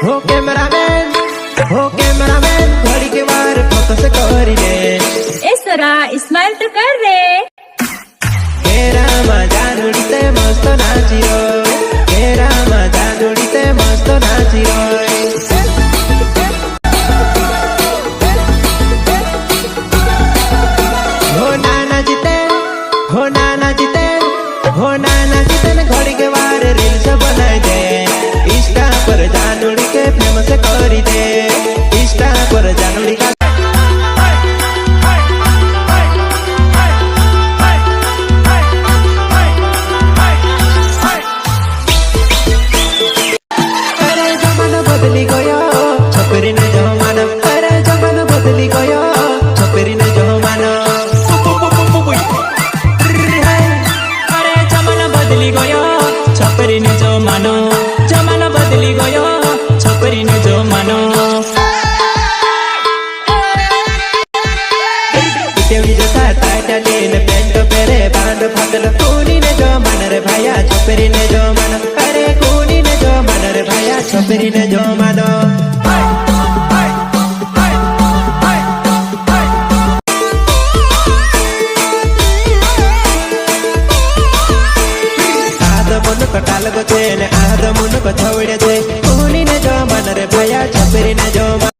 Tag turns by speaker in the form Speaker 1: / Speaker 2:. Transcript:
Speaker 1: हो कैमरामैन घड़ी के बार फोकस करी रे
Speaker 2: एसरा स्माइल तो कर रे
Speaker 1: केरा मजा नुड़ीते मस्त नाची रो केरा मजा नुड़ीते मस्त नाची रो हो नाना जीते ने घड़ी के बार रील्स बनाई दे इंस्टा पर जानुड़ी के फेमस करी दे इंस्टा पर जानुड़ी का अरे जमाना बदली गयो छपरी ने जमाना अरे जमाना बदली गयो छपरी ने जमाना
Speaker 3: अरे जमाना बदली गयो छपरी ने जमानो जमाना बदली गयो छपरी ने जमानो
Speaker 1: तेवली जसा टाटा ने पेंट पेरे बांध फाटल कोनी ने जमाना रे भाया छपरी ने जमाना अरे कोनी ने जमाना रे भाया छपरी ने जमाना कटाल गो छे ने आद मुन को छवड़े छे कोनी ने जमाना रे भाया छपरी ने जमाना